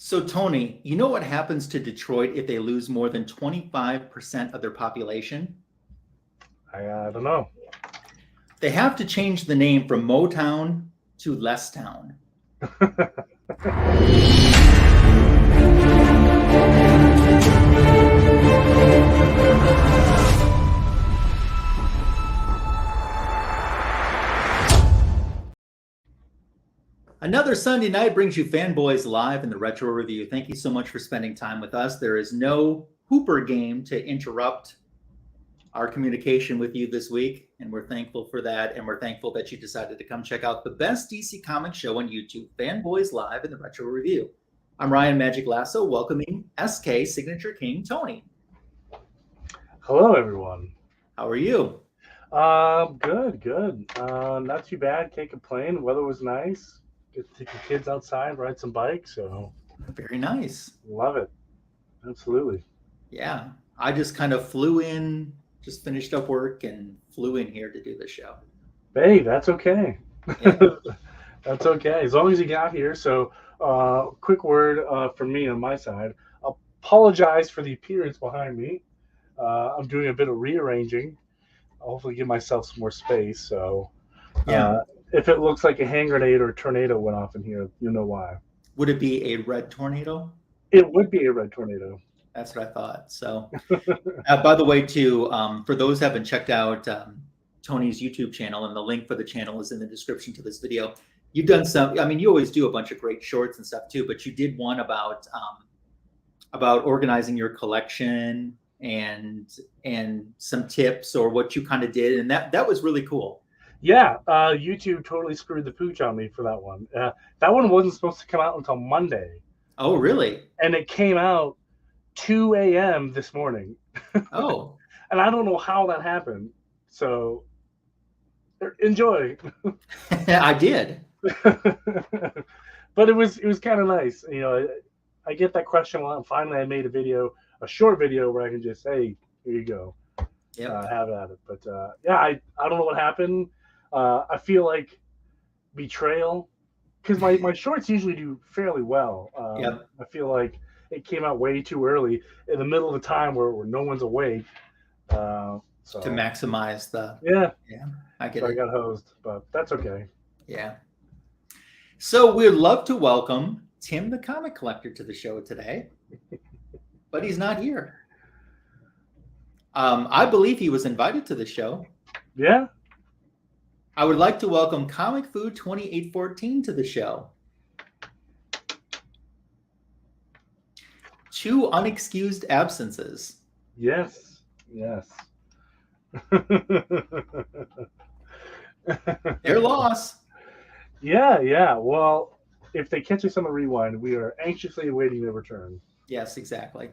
So, Tony, you know what happens to Detroit if they lose more than 25% of their population? I don't know. They have to change the name from Motown to Less Town. Another Sunday night brings you Fanboys Live in the Retro Review. Thank you so much for spending time with us. There is no Hooper game to interrupt our communication with you this week, and we're thankful for that, and we're thankful that you decided to come check out the best DC Comics show on YouTube, Fanboys Live in the Retro Review. I'm Ryan Magic Lasso, welcoming SK Signature King Tony. Hello, everyone. How are you? Good. Not too bad. Can't complain. The weather was nice. Get to take the kids outside, ride some bikes. So Very nice. love it. Absolutely. Yeah, I just kind of flew in, just finished up work and flew in here to do the show. Hey, that's okay. Yeah. That's okay. As long as you got here. So, quick word from me on my side. Apologize for the appearance behind me. I'm doing a bit of rearranging. I'll hopefully give myself some more space. So, Yeah. if it looks like a hand grenade or a tornado went off in here, you know why. Would it be a red tornado? It would be a red tornado. That's what I thought. So, by the way, too, for those who haven't checked out Tony's YouTube channel, and the link for the channel is in the description to this video. You've done some. I mean, you always do a bunch of great shorts and stuff too, but you did one about organizing your collection and some tips or what you kind of did, and that was really cool. Yeah, YouTube totally screwed the pooch on me for that one. That one wasn't supposed to come out until Monday. Oh, really? And it came out 2 a.m. this morning. Oh. And I don't know how that happened. So enjoy. I did. But it was kind of nice. You know, I get that question a lot. And finally, I made a short video where I can just say, here you go. Yeah. Have at it. But yeah, I don't know what happened. I feel like betrayal, because my shorts usually do fairly well. Yep. I feel like it came out way too early in the middle of the time where no one's awake. So To maximize the. yeah, I get so I it. got hosed, but that's okay. Yeah. So we'd love to welcome Tim the Comic Collector to the show today, but he's not here. I believe he was invited to the show. Yeah. I would like to welcome Comic Food 2814 to the show. 2 unexcused absences. Yes. Their loss. Yeah. Well, if they catch us on the rewind, we are anxiously awaiting their return. Yes, exactly.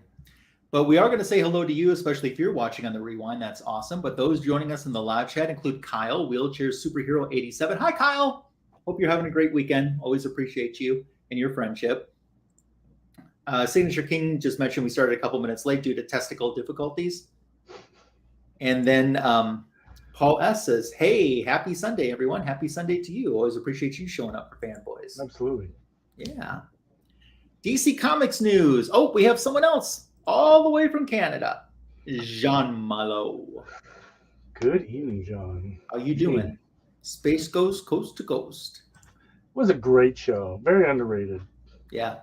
But we are going to say hello to you, especially if you're watching on the rewind. That's awesome. But those joining us in the live chat include Kyle, Wheelchair Superhero 87. Hi, Kyle. Hope you're having a great weekend. Always appreciate you and your friendship. Signature King just mentioned we started a couple minutes late due to testicle difficulties. And then Paul S. says, hey, happy Sunday, everyone. Happy Sunday to you. Always appreciate you showing up for Fanboys. Absolutely. Yeah. DC Comics news. Oh, we have someone else all the way from Canada. Jean Malo. Good evening, John. How you doing? Space Ghost Coast to Coast. It was a great show. Very underrated. Yeah.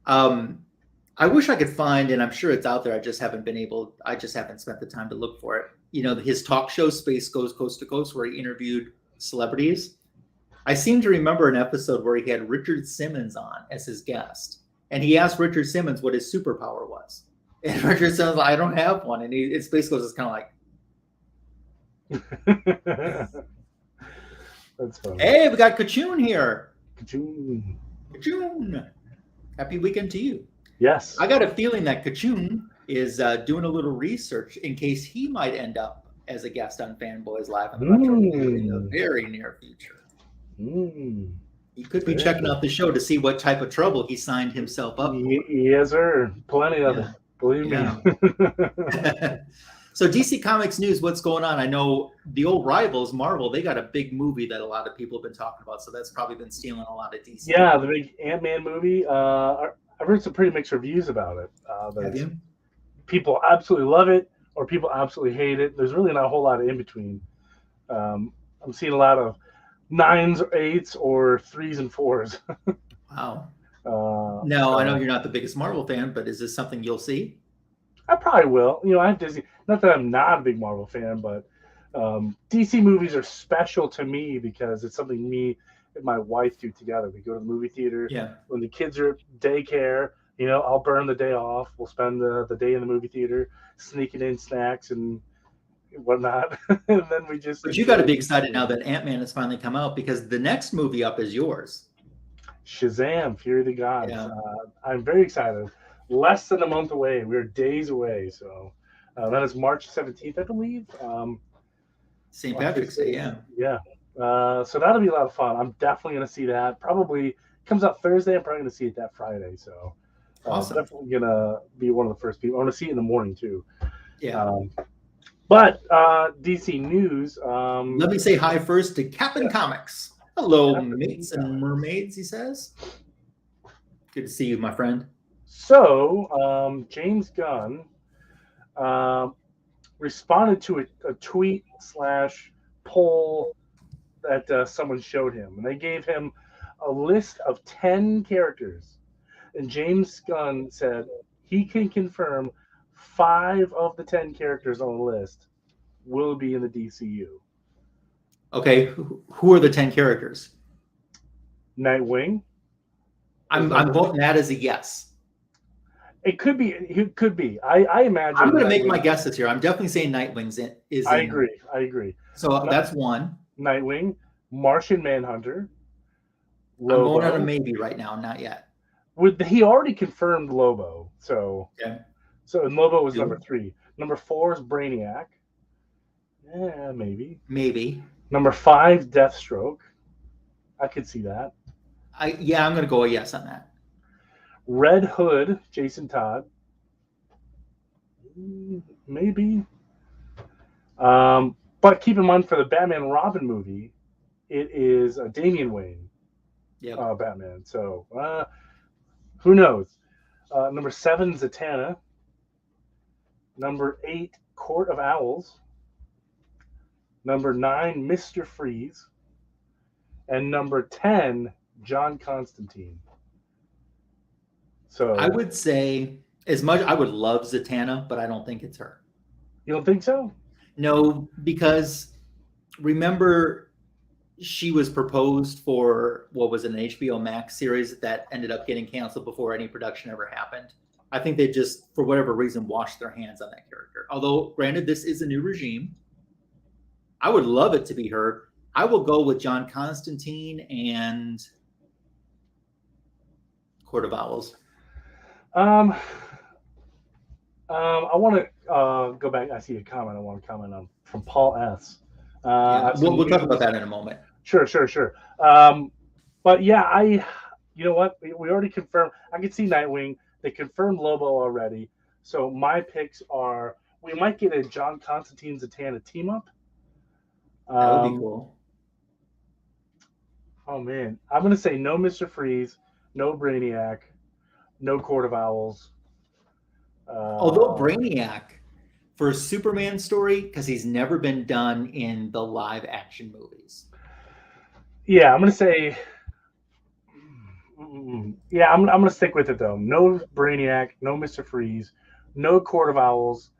I wish I could find, and I'm sure it's out there. I just haven't spent the time to look for it. You know, his talk show, Space Goes Coast to Coast, where he interviewed celebrities. I seem to remember an episode where he had Richard Simmons on as his guest. And he asked Richard Simmons what his superpower was. And Richard Simmons, I don't have one. And it's basically just kind of like, That's funny. hey, we got Kachoon here. Ka-choon. Kachoon. Happy weekend to you. Yes. I got a feeling that Kachoon is doing a little research in case he might end up as a guest on Fanboys Live on the Retro in the very near future. He could be checking out the show to see what type of trouble he signed himself up for. Yes, sir. Plenty of it. Believe me. So DC Comics news, what's going on? I know the old rivals, Marvel, they got a big movie that a lot of people have been talking about. So that's probably been stealing a lot of DC. Yeah, the big Ant-Man movie. I've heard some pretty mixed reviews about it. Have you? People absolutely love it, or people absolutely hate it. There's really not a whole lot of in between. I'm seeing a lot of 9s or 8s or 3s and 4s. Wow. Uh, No, I know so you're not the biggest Marvel fan, but is this something you'll see? I probably will. I have Disney. Not that I'm not a big Marvel fan, but DC movies are special to me because it's something me and my wife do together. We go to the movie theater Yeah. when the kids are at daycare. I'll burn the day off. We'll spend the day in the movie theater, sneaking in snacks and whatnot, and then we just. But you got to be excited now that Ant-Man has finally come out because the next movie up is yours. Shazam! Fury of the Gods. Yeah. I'm very excited. Less than a month away. We're days away. So that is March 17th, I believe. St. Patrick's Day, yeah. Yeah. So that'll be a lot of fun. I'm definitely going to see that. Probably comes out Thursday. I'm probably going to see it that Friday. So Awesome. definitely going to be one of the first people. I want to see it in the morning too. Yeah. But DC news. Let me say hi first to Captain Comics. Hello, mates and mermaids, he says. Good to see you, my friend. So James Gunn responded to a tweet / poll that someone showed him, and they gave him a list of 10 characters, and James Gunn said he can confirm 5 of the 10 characters on the list will be in the DCU. Okay, who are the 10 characters? Nightwing. I'm voting that as a yes. It could be. It could be. I imagine. I'm going to make my guesses here. I'm definitely saying Nightwing's is. I agree. So that's one. Nightwing, Martian Manhunter. Lobo. I'm going on a maybe right now, not yet. He already confirmed Lobo, so okay. So Lobo was number 3. Number 4 is Brainiac. Yeah, maybe. Maybe. Number 5, Deathstroke. I could see that. I'm going to go a yes on that. Red Hood, Jason Todd. Maybe. But keep in mind for the Batman and Robin movie, it is Damian Wayne. Yeah. Batman. So who knows? Number 7, Zatanna. Number 8, Court of Owls. Number 9, Mr. Freeze. And number 10, John Constantine. So I would say as much. I would love Zatanna, but I don't think it's her. You don't think so? No, because remember, she was proposed for what was an HBO Max series that ended up getting canceled before any production ever happened. I think they just, for whatever reason, washed their hands on that character. Although, granted, this is a new regime. I would love it to be her. I will go with John Constantine and Court of Owls. I want to go back. I see a comment I want to comment on from Paul S. We'll talk about that in a moment. Sure. But yeah, you know what? We already confirmed. I can see Nightwing. They confirmed Lobo already. So my picks are: we might get a John Constantine Zatanna team up. That would be cool. Oh man, I'm gonna say no Mr. Freeze, no Brainiac, no Court of Owls. Although Brainiac, for a Superman story, because he's never been done in the live action movies. Yeah, I'm gonna say. Yeah, I'm gonna stick with it though. No Brainiac, no Mr. Freeze, no Court of Owls,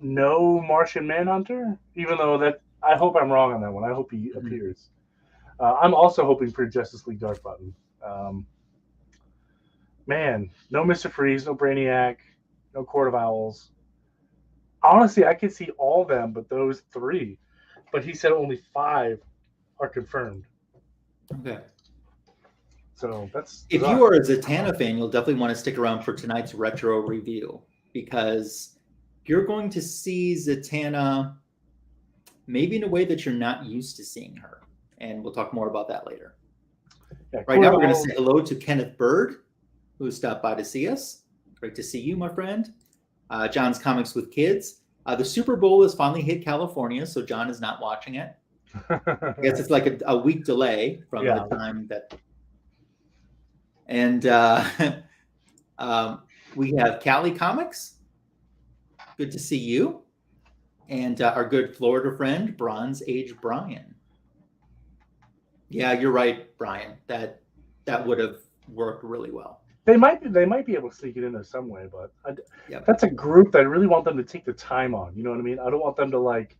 no Martian Manhunter. Even though that, I hope I'm wrong on that one. I hope he appears. I'm also hoping for Justice League Dark Button. Man, no Mr. Freeze, no Brainiac, no Court of Owls. Honestly, I could see all of them, but those 3. But he said only 5 are confirmed. Okay. So that's. If you are a Zatanna fan, you'll definitely want to stick around for tonight's retro review because you're going to see Zatanna maybe in a way that you're not used to seeing her. And we'll talk more about that later. Yeah, right now, we're going to say hello to Kenneth Bird, who stopped by to see us. Great to see you, my friend. John's Comics with Kids. The Super Bowl has finally hit California, so John is not watching it. I guess it's like a week delay from the time that. And we have Cali Comics. Good to see you. And our good Florida friend, Bronze Age Brian. Yeah, you're right, Brian. That would have worked really well. They might be able to sneak it in there some way, but that's a group that I really want them to take the time on. You know what I mean? I don't want them to like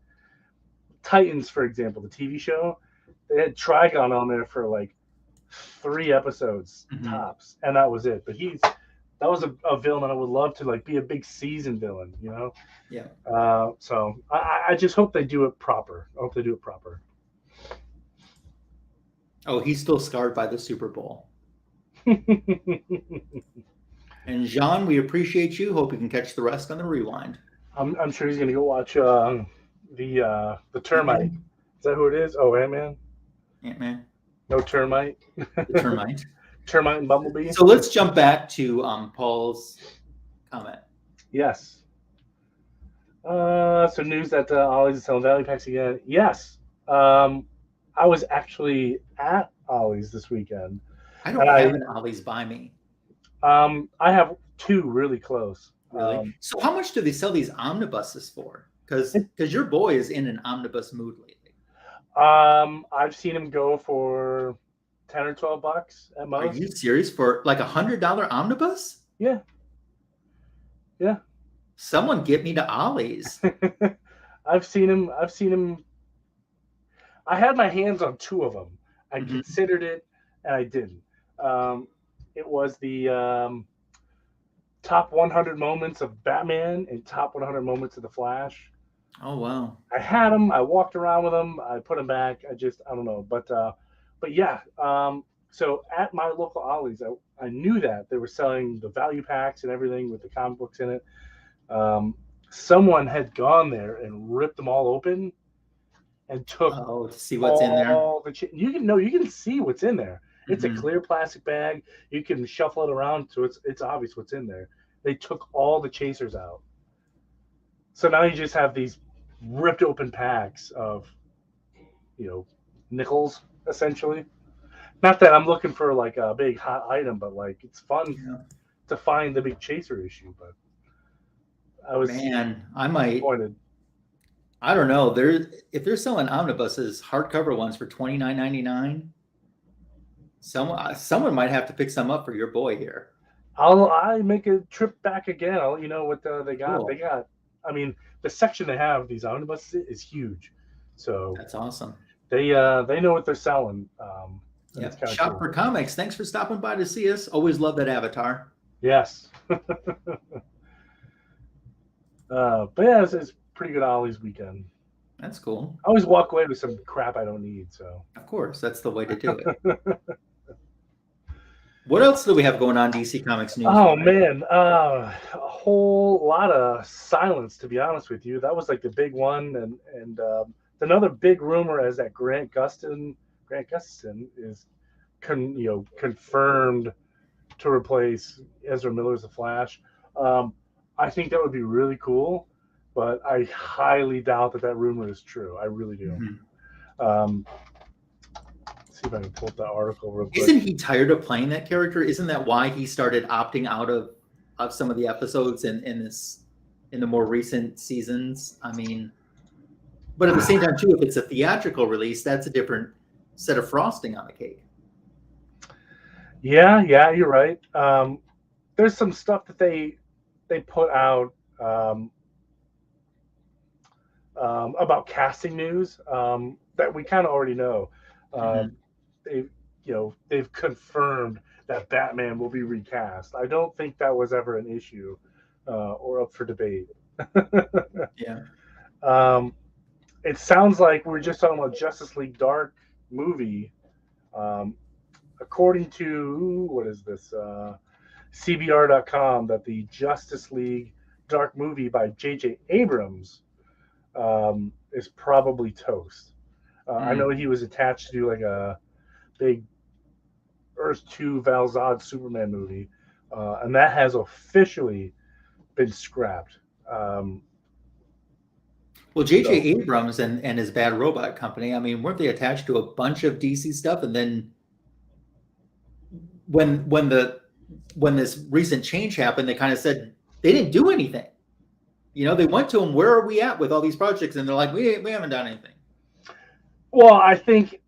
Titans, for example, the TV show. They had Trigon on there for like 3 episodes tops, and that was it. But that was a villain that I would love to like be a big season villain, you know? Yeah. So I just hope they do it proper. I hope they do it proper. Oh, he's still scarred by the Super Bowl. And Jean, we appreciate you. Hope you can catch the rest on the rewind. I'm sure he's gonna go watch the Termite. Ant-Man? Is that who it is? Oh, Ant-Man. Ant-Man. No Termite. The Termite. Termite and Bumblebee. So let's jump back to Paul's comment. Yes. So news that Ollie's is selling value packs again. Yes. I was actually at Ollie's this weekend. I don't have an Ollie's by me. I have 2 really close. Really? So how much do they sell these omnibuses for? Because your boy is in an omnibus mood lately. I've seen him go for $10 or $12 at most. Are you serious? For like $100 omnibus? Yeah. Yeah. Someone get me to Ollie's. I've seen him. I had my hands on 2 of them. I considered it, and I didn't. It was the top 100 moments of Batman and top 100 moments of the Flash. Oh wow! I had them. I walked around with them. I put them back. I don't know. But yeah. So at my local Ollie's, I knew that they were selling the value packs and everything with the comic books in it. Someone had gone there and ripped them all open and took to see what's in there. You can see what's in there. It's a clear plastic bag. You can shuffle it around, so it's obvious what's in there. They took all the chasers out. So now you just have these ripped open packs of, nickels, essentially. Not that I'm looking for like a big hot item, but like it's fun to find the big chaser issue. But I might. Disappointed. I don't know. If they're selling omnibuses, hardcover ones for $29.99, someone might have to pick some up for your boy here. I make a trip back again. I'll let you know what they got. Cool. They got. I mean, the section they have these omnibuses is huge. So that's awesome. They know what they're selling. Shop for Comics. Thanks for stopping by to see us. Always love that avatar. Yes. But yeah, it's pretty good Ollie's weekend. That's cool. I always walk away with some crap I don't need. So of course, that's the way to do it. What else do we have going on DC Comics news? Oh man, a whole lot of silence, to be honest with you. That was like the big one, and another big rumor is that Grant Gustin is confirmed to replace Ezra Miller as the Flash. I think that would be really cool, but I highly doubt that rumor is true. I really do. See if I can pull up that article real quick. Isn't he tired of playing that character? Isn't that why he started opting out of some of the episodes in the more recent seasons? I mean, but at the same time too, if it's a theatrical release, that's a different set of frosting on the cake. Yeah, you're right. There's some stuff that they put out about casting news that we kind of already know. They've confirmed that Batman will be recast. I don't think that was ever an issue or up for debate. Yeah. It sounds like we're just talking about Justice League Dark movie. According to, what is this? CBR.com, that the Justice League Dark movie by J.J. Abrams is probably toast. I know he was attached to do like a big Earth 2 Val Zod Superman movie, and that has officially been scrapped. Well, J.J. Abrams and his Bad Robot Company, I mean, weren't they attached to a bunch of DC stuff? And then when this recent change happened, they kind of said they didn't do anything. They went to him, where are we at with all these projects? And they're like, we haven't done anything. Well, I think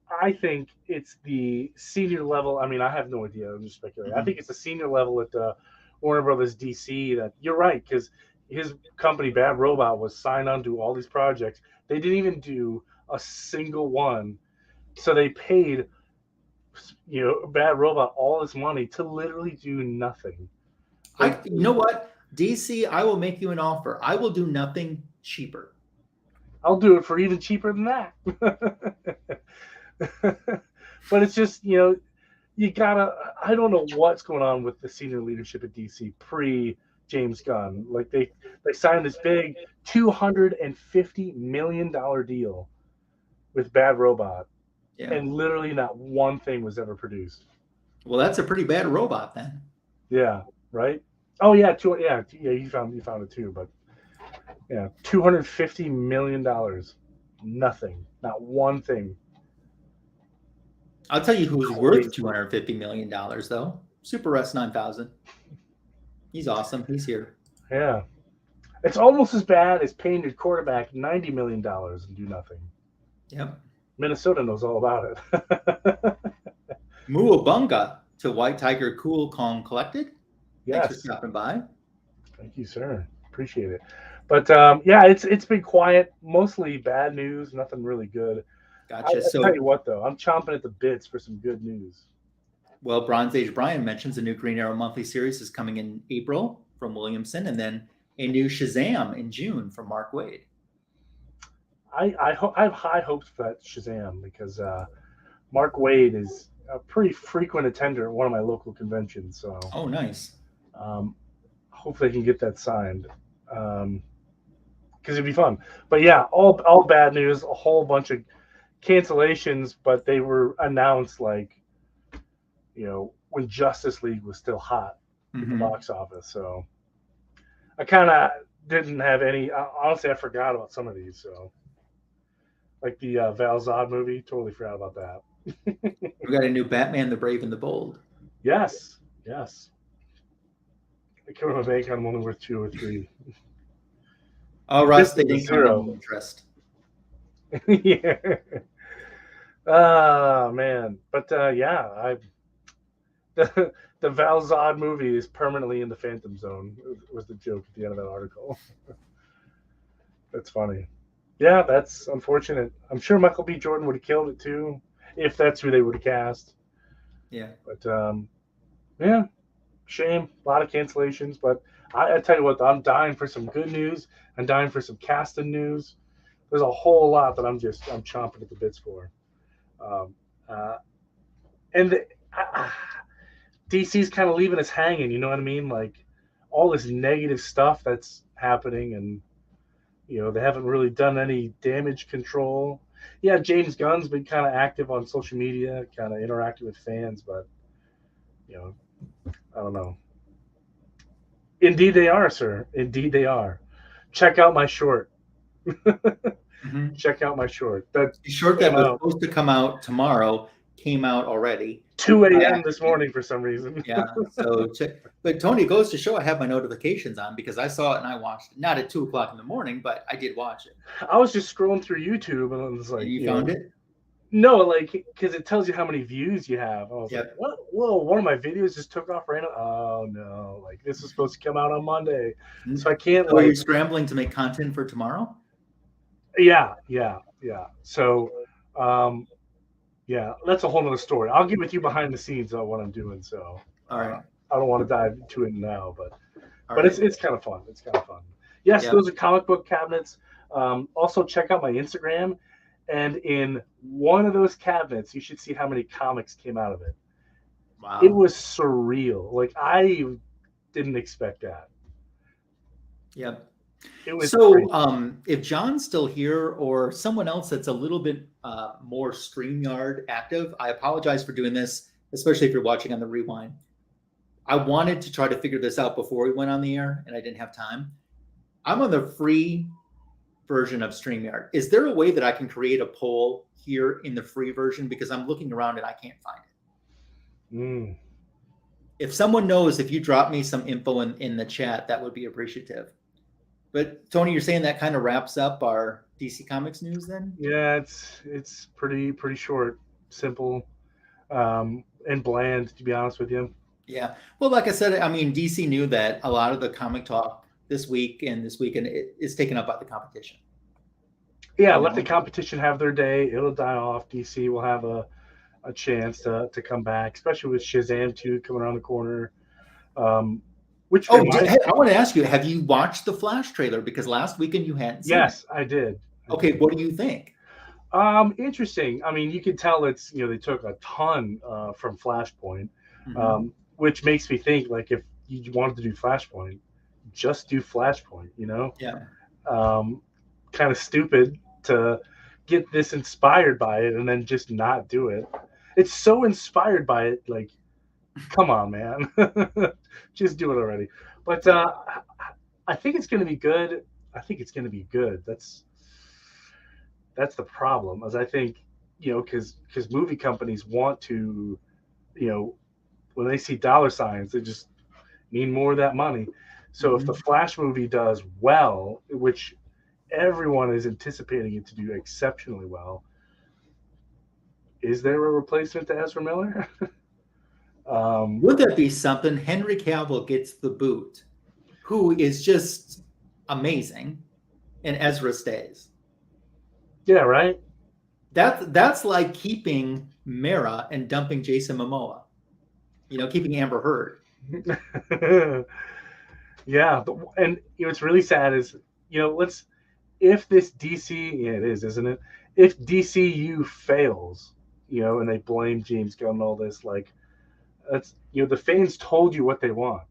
it's the senior level. I mean, I have no idea. I'm just speculating. I think it's the senior level at Warner Brothers DC that you're right, because his company Bad Robot was signed on to all these projects. They didn't even do a single one, so they paid Bad Robot all this money to literally do nothing. You know what, DC, I will make you an offer. I will do nothing cheaper. I'll do it for even cheaper than that. But it's just, you gotta, I don't know what's going on with the senior leadership at DC pre James Gunn. Like they signed this big $250 million deal with Bad Robot. Yeah. And literally not one thing was ever produced. Well, that's a pretty bad robot then. Yeah, right? Oh yeah, you found it too, but yeah, $250 million. Nothing. Not one thing. I'll tell you who's worth $250 million though. Super Rest 9000. He's awesome. He's here. Yeah. It's almost as bad as paying your quarterback $90 million and do nothing. Yep. Minnesota knows all about it. Muabunga to White Tiger Cool Kong Collected. Yes. Thanks for stopping by. Thank you, sir. Appreciate it. But yeah, it's been quiet. Mostly bad news. Nothing really good. Gotcha. I'll tell you what, though. I'm chomping at the bits for some good news. Well, Bronze Age Brian mentions a new Green Arrow monthly series is coming in April from Williamson, and then a new Shazam in June from Mark Waid. I have high hopes for that Shazam because Mark Waid is a pretty frequent attender at one of my local conventions. So, oh, nice. Hopefully, I can get that signed because it'd be fun. But yeah, all bad news. A whole bunch of cancellations, but they were announced like when Justice League was still hot at the box office. So I kind of didn't have any. Honestly, I forgot about some of these. So. Like the Val Zod movie, totally forgot about that. We got a new Batman, the Brave and the Bold. Yes. I can't remember if I'm only worth 2 or 3. Oh, Russ, they didn't come in interest. Yeah. Oh man, but yeah, the Val Zod movie is permanently in the Phantom Zone. Was the joke at the end of that article. That's funny. Yeah, that's unfortunate. I'm sure Michael B. Jordan would have killed it too, if that's who they would have cast. Yeah. But yeah, shame. A lot of cancellations. But I tell you what, I'm dying for some good news. I'm dying for some casting news. There's a whole lot that I'm chomping at the bits for. And DC's kind of leaving us hanging. You know what I mean? Like all this negative stuff that's happening and. They haven't really done any damage control. Yeah, James Gunn's been kind of active on social media, kind of interacting with fans, but, I don't know. Indeed they are, sir. Indeed they are. Check out my short. Check out my short. The short that was supposed to come out tomorrow came out already. 2 a.m. this morning for some reason. Yeah. So but Tony, it goes to show I have my notifications on because I saw it and I watched it. Not at 2 o'clock in the morning, but I did watch it. I was just scrolling through YouTube and it was like, you found it? No, like because it tells you how many views you have. I was like, what? Whoa, one of my videos just took off random. Oh no, like this is supposed to come out on Monday, so I can't. So are you scrambling to make content for tomorrow? Yeah. So, yeah, that's a whole nother story. I'll get with you behind the scenes on what I'm doing. So, all right. I don't want to dive into it now, but it's kind of fun. It's kind of fun. Yes, those are comic book cabinets. Also, check out my Instagram, and in one of those cabinets, you should see how many comics came out of it. Wow, it was surreal. Like I didn't expect that. Yep. It was so crazy. If John's still here or someone else that's a little bit more StreamYard active, I apologize for doing this, especially if you're watching on the rewind. I wanted to try to figure this out before we went on the air and I didn't have time. I'm on the free version of StreamYard. Is there a way that I can create a poll here in the free version? Because I'm looking around and I can't find it. if someone knows, if you drop me some info in the chat, that would be appreciative. But Tony, you're saying that kind of wraps up our DC Comics news then? Yeah, it's pretty short, simple, and bland, to be honest with you. Yeah. Well, like I said, I mean, DC knew that a lot of the comic talk this week and this weekend is taken up by the competition. Yeah, let the competition have their day. It'll die off. DC will have a chance to come back, especially with Shazam 2 coming around the corner. Which I want to ask you, have you watched the Flash trailer? Because last weekend you hadn't seen it. Yes, I did. Okay, what do you think? Interesting. I mean, you can tell it's, they took a ton from Flashpoint, which makes me think, like, if you wanted to do Flashpoint, just do Flashpoint, Yeah. Kind of stupid to get this inspired by it and then just not do it. It's so inspired by it, like, come on, man. Just do it already. But I think it's going to be good. That's the problem, as I think, because movie companies want to, when they see dollar signs, they just need more of that money. So if the Flash movie does well, which everyone is anticipating it to do exceptionally well, is there a replacement to Ezra Miller? Would that be something? Henry Cavill gets the boot, who is just amazing, and Ezra stays. Yeah, right. That's like keeping Mara and dumping Jason Momoa. Keeping Amber Heard. Yeah, and what's really sad is if this DC, it is, isn't it? If DCU fails, and they blame James Gunn and all this, like, that's the fans told you what they want.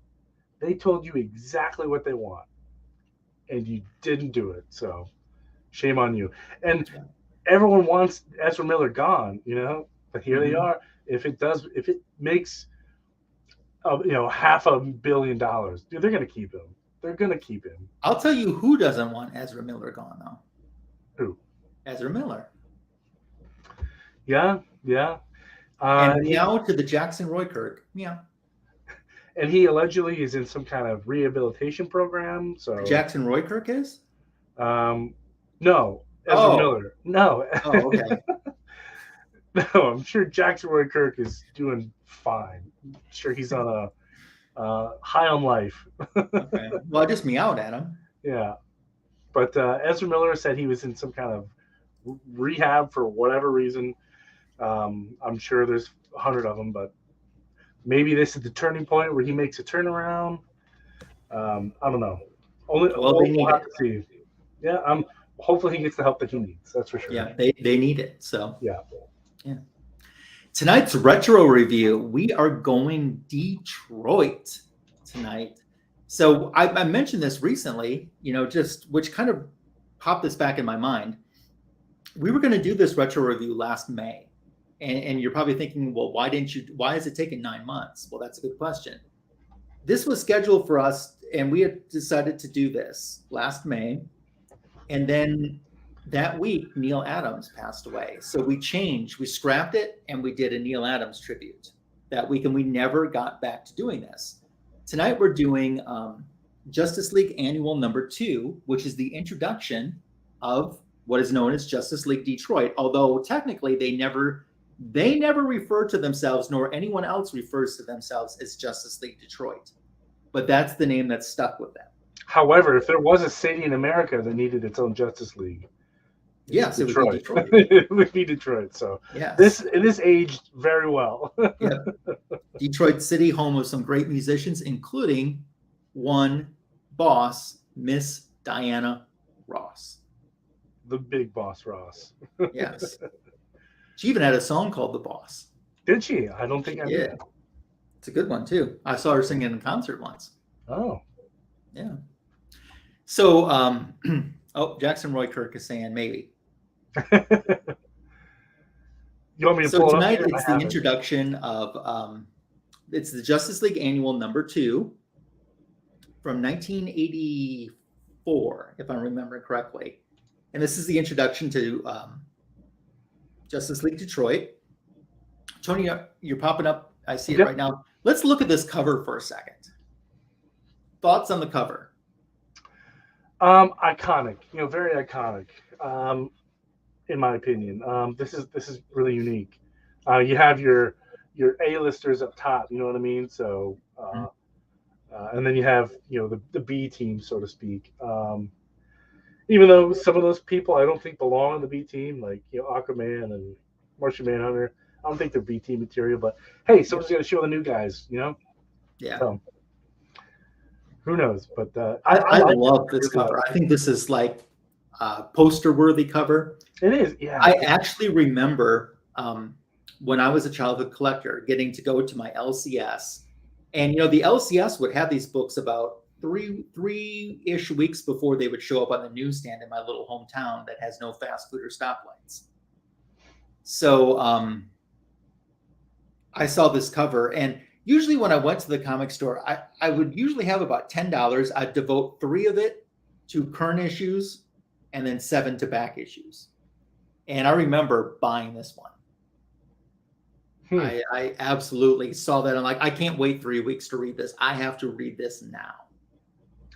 They told you exactly what they want, and you didn't do it. So, shame on you. And everyone wants Ezra Miller gone, but here they are. If it makes $500 million, dude, they're gonna keep him. They're gonna keep him. I'll tell you who doesn't want Ezra Miller gone though. Who? Ezra Miller. Yeah. And meow to the Jackson Roykirk. Meow. And he allegedly is in some kind of rehabilitation program. So Jackson Roykirk is? No. Ezra Miller. No. Oh, okay. No, I'm sure Jackson Roykirk is doing fine. I'm sure he's on a high on life. Okay. Well, I just meowed at him. Yeah. But Ezra Miller said he was in some kind of rehab for whatever reason. I'm sure there's 100 of them, but maybe this is the turning point where he makes a turnaround. I don't know. We'll have to see. Yeah, hopefully he gets the help that he needs. That's for sure. Yeah, they need it. So yeah. Tonight's retro review, we are going Detroit tonight. So I mentioned this recently, just which kind of popped this back in my mind. We were going to do this retro review last May. And you're probably thinking, well, why is it taking 9 months? Well, that's a good question. This was scheduled for us, and we had decided to do this last May. And then that week, Neil Adams passed away. So we scrapped it, and we did a Neil Adams tribute that week, and we never got back to doing this. Tonight, we're doing Justice League Annual number 2, which is the introduction of what is known as Justice League Detroit, although technically they never refer to themselves, nor anyone else refers to themselves as Justice League Detroit. But that's the name that's stuck with them. However, if there was a city in America that needed its own Justice League, yes, it would be Detroit. It would be Detroit. So yes. This aged very well. Yeah. Detroit City, home of some great musicians, including one boss, Miss Diana Ross. The big boss Ross. Yes. She even had a song called The Boss. Did she? I don't think I did. It's a good one, too. I saw her sing it in concert once. Oh. Yeah. So, Jackson Roykirk is saying maybe. You want me to pull tonight, it up? it's the introduction of, it's the Justice League Annual number 2 from 1984, if I'm remembering correctly. And this is the introduction to Justice League Detroit. Tony, you're popping up. I see it right now. Let's look at this cover for a second. Thoughts on the cover? Iconic, very iconic. In my opinion, this is really unique. You have your A-listers up top, you know what I mean? So, and then you have the B team, so to speak. Even though some of those people I don't think belong on the B team, like Aquaman and Martian Manhunter, I don't think they're B team material. But hey, someone's going to show the new guys, Yeah. So, who knows? But I love this cover. I think this is like poster-worthy cover. It is, yeah. I actually remember when I was a childhood collector getting to go to my LCS, and the LCS would have these books about three-ish weeks before they would show up on the newsstand in my little hometown that has no fast food or stoplights. So I saw this cover, and usually when I went to the comic store, I would usually have about $10. I'd devote 3 of it to current issues and then 7 to back issues. And I remember buying this one. I absolutely saw that. I'm like, I can't wait 3 weeks to read this. I have to read this now.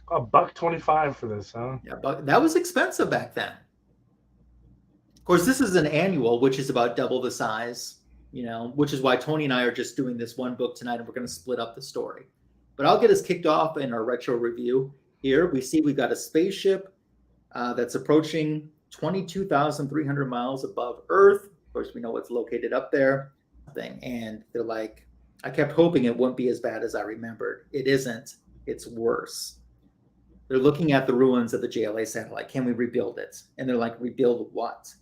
$1.25 for this, huh? Yeah, but that was expensive back then. Of course, this is an annual, which is about double the size, which is why Tony and I are just doing this one book tonight, and we're going to split up the story. But I'll get us kicked off in our retro review. Here we see we've got a spaceship that's approaching 22,300 miles above Earth. Of course, we know it's located up there. And they're like, I kept hoping it wouldn't be as bad as I remembered. It isn't. It's worse. They're looking at the ruins of the JLA satellite. Can we rebuild it? And they're like, rebuild what?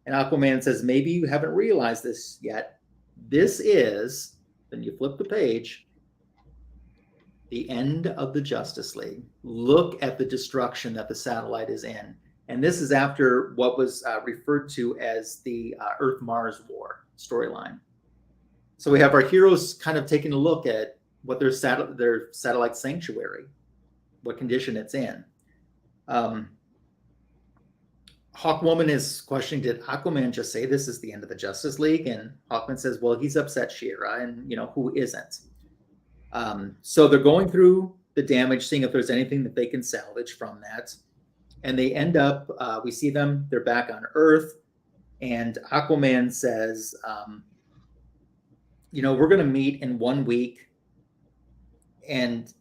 And Aquaman says, maybe you haven't realized this yet. This is, then you flip the page, the end of the Justice League. Look at the destruction that the satellite is in. And this is after what was referred to as the Earth-Mars War storyline. So we have our heroes kind of taking a look at what their satellite sanctuary, what condition it's in. Hawkwoman is questioning, did Aquaman just say this is the end of the Justice League? And Hawkman says, well, he's upset She-Ra, and who isn't? So they're going through the damage, seeing if there's anything that they can salvage from that. And they end up, we see them, they're back on Earth, and Aquaman says, we're going to meet in 1 week. And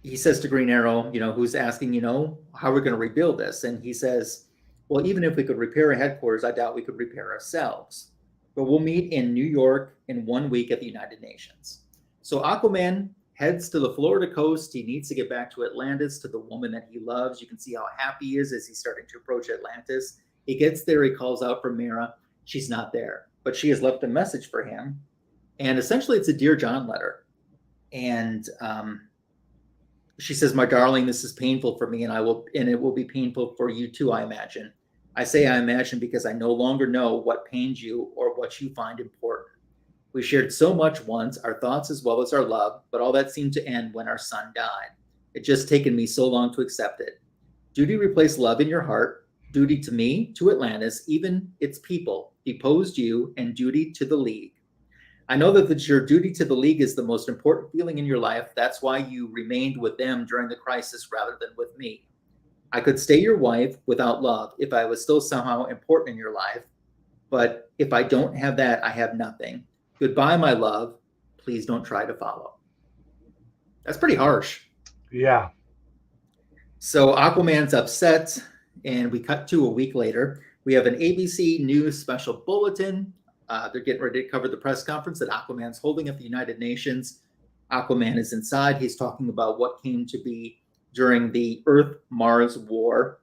he says to Green Arrow, who's asking, how are we going to rebuild this? And he says, well, even if we could repair a headquarters, I doubt we could repair ourselves. But we'll meet in New York in 1 week at the United Nations. So Aquaman heads to the Florida coast. He needs to get back to Atlantis, to the woman that he loves. You can see how happy he is as he's starting to approach Atlantis. He gets there. He calls out for Mira. She's not there, but she has left a message for him. And essentially, it's a Dear John letter. And she says, my darling, this is painful for me, and it will be painful for you too, I imagine. I say I imagine because I no longer know what pains you or what you find important. We shared so much once, our thoughts as well as our love, but all that seemed to end when our son died. It's just taken me so long to accept it. Duty replaced love in your heart, duty to me, to Atlantis, even its people, deposed you, and duty to the League. I know that your duty to the League is the most important feeling in your life. That's why you remained with them during the crisis rather than with me. I could stay your wife without love if I was still somehow important in your life. But if I don't have that, I have nothing. Goodbye, my love. Please don't try to follow. That's pretty harsh. Yeah. So Aquaman's upset, and we cut to a week later. We have an ABC News special bulletin. They're getting ready to cover the press conference that Aquaman's holding at the United Nations. Aquaman is inside. He's talking about what came to be during the Earth-Mars War.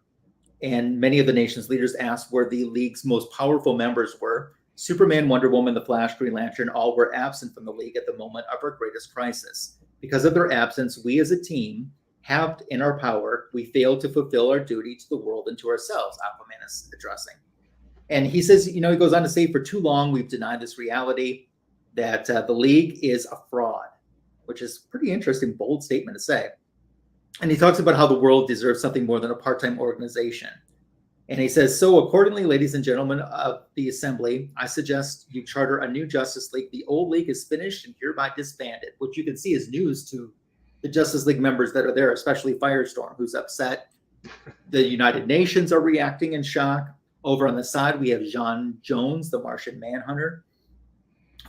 And many of the nation's leaders asked where the League's most powerful members were. Superman, Wonder Woman, The Flash, Green Lantern, all were absent from the League at the moment of our greatest crisis. Because of their absence, we as a team, halved in our power, we failed to fulfill our duty to the world and to ourselves, Aquaman is addressing. And he says, he goes on to say, for too long, we've denied this reality that the League is a fraud, which is a pretty interesting, bold statement to say. And he talks about how the world deserves something more than a part-time organization. And he says, so accordingly, ladies and gentlemen of the assembly, I suggest you charter a new Justice League. The old league is finished and hereby disbanded, which you can see is news to the Justice League members that are there, especially Firestorm, who's upset. The United Nations are reacting in shock. Over on the side, we have John Jones, the Martian Manhunter.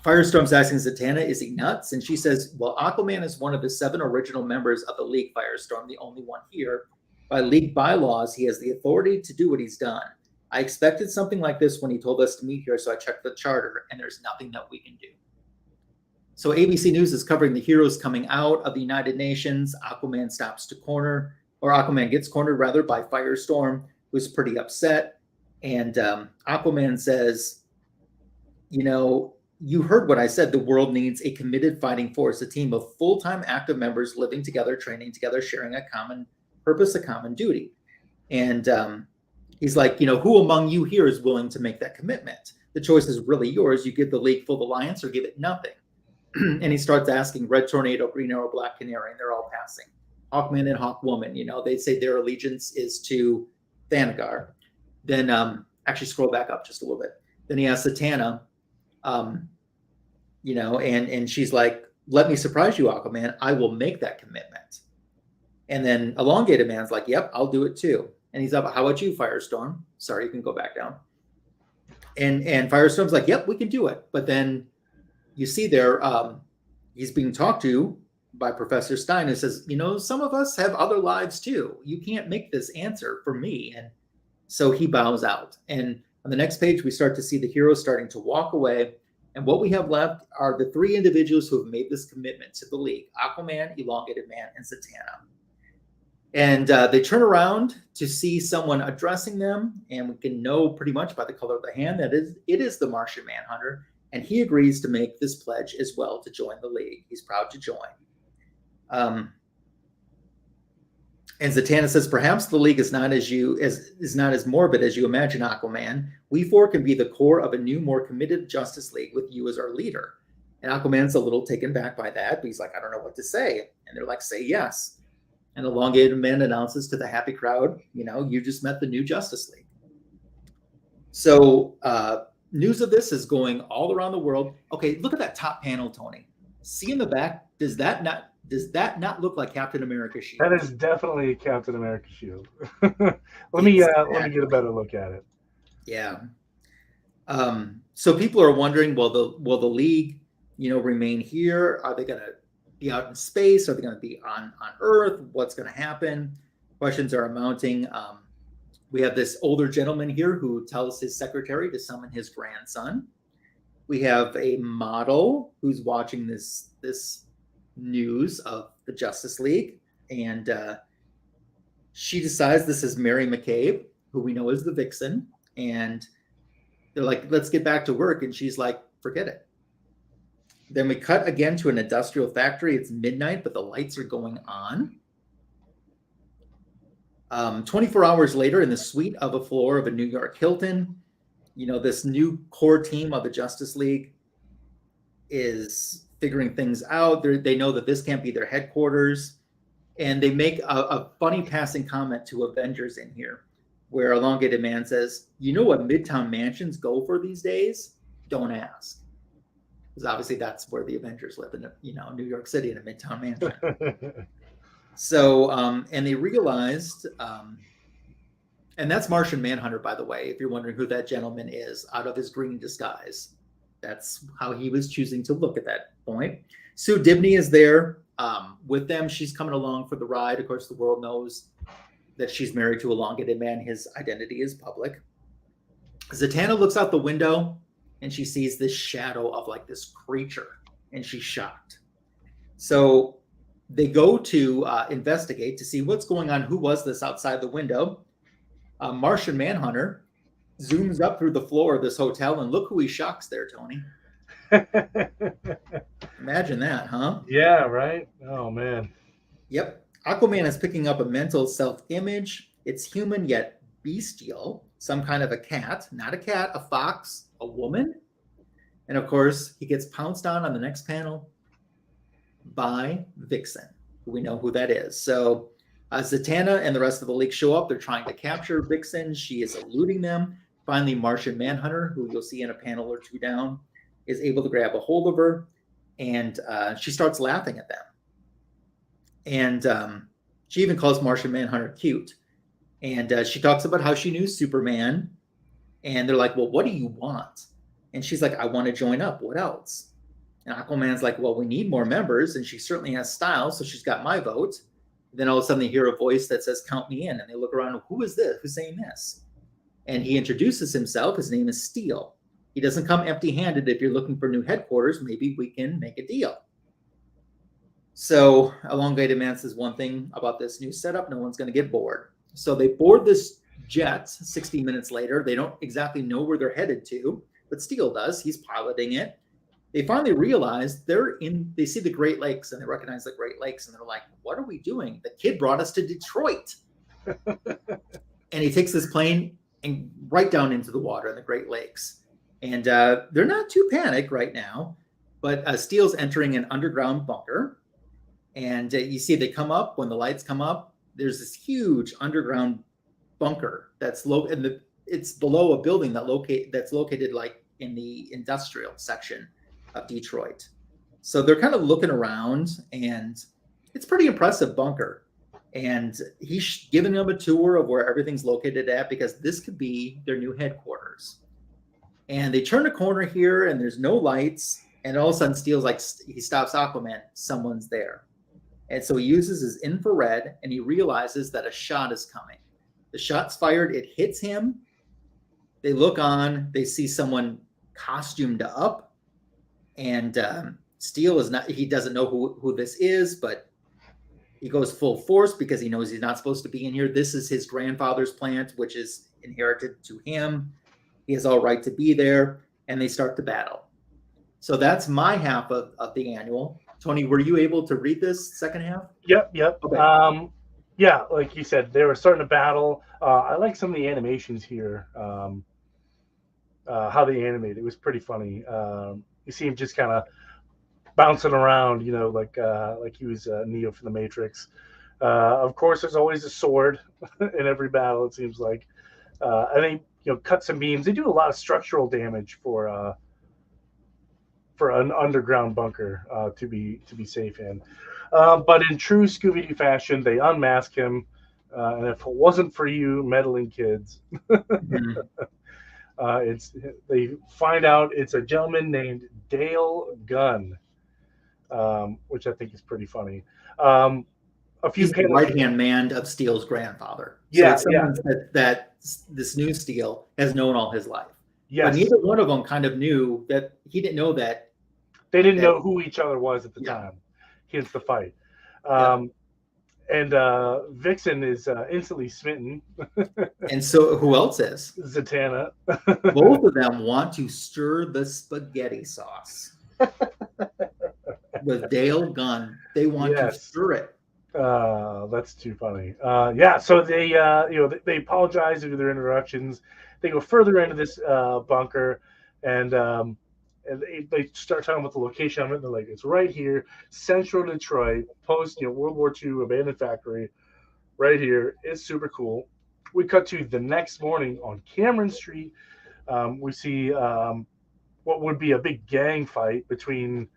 Firestorm's asking Zatanna, is he nuts? And she says, well, Aquaman is one of the 7 original members of the League, Firestorm, the only one here. By League bylaws, he has the authority to do what he's done. I expected something like this when he told us to meet here, so I checked the charter, and there's nothing that we can do. So ABC News is covering the heroes coming out of the United Nations. Aquaman gets cornered rather by Firestorm, who's pretty upset. And Aquaman says, you heard what I said. The world needs a committed fighting force, a team of full-time active members living together, training together, sharing a common purpose, a common duty. And he's like, who among you here is willing to make that commitment? The choice is really yours. You give the League full alliance or give it nothing. And he starts asking Red Tornado, Green Arrow, Black Canary, and they're all passing. Hawkman and Hawkwoman, they say their allegiance is to Thanagar. Then actually scroll back up just a little bit. Then he asks Zatanna, and she's like, let me surprise you, Aquaman. I will make that commitment. And then Elongated Man's like, yep, I'll do it too. And he's up, how about you, Firestorm? Sorry, you can go back down. And Firestorm's like, yep, we can do it. But then you see there, he's being talked to by Professor Stein, who says, some of us have other lives too. You can't make this answer for me. And so he bows out. And on the next page, we start to see the heroes starting to walk away. And what we have left are the 3 individuals who have made this commitment to the League: Aquaman, Elongated Man, and Zatanna. And they turn around to see someone addressing them, and we can know pretty much by the color of the hand that it is the Martian Manhunter, and he agrees to make this pledge as well to join the League. He's proud to join. And Zatanna says, perhaps the League is not as morbid as you imagine, Aquaman. We 4 can be the core of a new, more committed Justice League with you as our leader. And Aquaman's a little taken back by that, but he's like, I don't know what to say. And they're like, say yes. And Elongated Man announces to the happy crowd, you just met the new Justice League. So news of this is going all around the world. Okay, look at that top panel, Tony. See in the back, does that not look like Captain America's shield? That is definitely a Captain America shield. let me get a better look at it. Yeah. So people are wondering, will the League, remain here? Are they going to be out in space? Are they going to be on Earth? What's going to happen? Questions are mounting. We have this older gentleman here who tells his secretary to summon his grandson. We have a model who's watching this news of the Justice League, and she decides this is Mary McCabe, who we know is the Vixen, and they're like, let's get back to work, and she's like, forget it. Then we cut again to an industrial factory. It's midnight, but the lights are going on. 24 hours later, in the suite of a floor of a New York Hilton, this new core team of the Justice League is figuring things out. They know that this can't be their headquarters. And they make a funny passing comment to Avengers in here, where Elongated Man says, what Midtown mansions go for these days? Don't ask. Because obviously that's where the Avengers live, in New York City, in a Midtown mansion. So, and they realized, and that's Martian Manhunter, by the way, if you're wondering who that gentleman is, out of his green disguise. That's how he was choosing to look at that point. Sue Dibney is there with them. She's coming along for the ride. Of course, the world knows that she's married to Elongated Man. His identity is public. Zatanna looks out the window, and she sees this shadow of like this creature, and she's shocked. So they go to investigate to see what's going on. Who was this outside the window? Martian Manhunter zooms up through the floor of this hotel, and look who he shocks there, Tony. Imagine that, huh? Yeah, right? Oh, man. Yep. Aquaman is picking up a mental self-image. It's human yet bestial. Some kind of a cat. Not a cat, a fox, a woman. And of course, he gets pounced on the next panel by Vixen. We know who that is. So Zatanna and the rest of the league show up. They're trying to capture Vixen. She is eluding them. Finally, Martian Manhunter, who you'll see in a panel or two down, is able to grab a hold of her, and she starts laughing at them. And she even calls Martian Manhunter cute. And she talks about how she knew Superman. And they're like, well, what do you want? And she's like, I want to join up. What else? And Aquaman's like, well, we need more members. And she certainly has style, so she's got my vote. Then all of a sudden they hear a voice that says, count me in. And they look around, who is this? Who's saying this? And he introduces himself. His name is Steel. He doesn't come empty-handed. If you're looking for new headquarters, maybe we can make a deal. So Elongated Man says one thing about this new setup, no one's going to get bored. So they board this jet 60 minutes later. They don't exactly know where they're headed to, but Steel does. He's piloting it. They finally realize they see the Great Lakes, and they recognize the Great Lakes, and they're like, what are we doing? The kid brought us to Detroit. And he takes this plane and right down into the water in the Great Lakes. And they're not too panicked right now, but Steel's entering an underground bunker. And you see they come up, when the lights come up, there's this huge underground bunker that's low, and it's below a building that's located like in the industrial section of Detroit. So they're kind of looking around, and it's a pretty impressive bunker. And he's giving them a tour of where everything's located at, because this could be their new headquarters. And they turn a corner here, and there's no lights. And all of a sudden, Steel's like, he stops Aquaman. Someone's there. And so he uses his infrared, and he realizes that a shot is coming. The shot's fired. It hits him. They look on. They see someone costumed up. And Steel is not, he doesn't know who this is, but he goes full force because he knows he's not supposed to be in here. This is his grandfather's plant, which is inherited to him. He has all right to be there. And they start to battle. So that's my half of the annual. Tony, were you able to read this second half? Yep. Okay. Yeah, like you said, they were starting to battle. I like some of the animations here. How they animate it was pretty funny. You see him just kind of bouncing around, like he was Neo from the Matrix. Of course, there's always a sword in every battle. It seems like, and they cut some beams. They do a lot of structural damage for an underground bunker to be safe in. But in true Scooby-Doo fashion, they unmask him, and if it wasn't for you meddling kids, Mhm. They find out it's a gentleman named Dale Gunn, which I think is pretty funny. A few He's the right-hand man of Steel's grandfather. So Yeah, it's someone that this new Steel has known all his life. Yes. But neither one of them kind of knew that he didn't know that. They didn't know who each other was at the time. Hence the fight. And Vixen is instantly smitten. And so who else is? Zatanna. Both of them want to stir the spaghetti sauce. With Dale Gunn. They want to stir it. That's too funny. So they they apologize to their introductions. They go further into this bunker, and they start talking about the location of it. They're like, it's right here, central Detroit, post World War II abandoned factory, right here. It's super cool. We cut to the next morning on Cameron Street. We see what would be a big gang fight between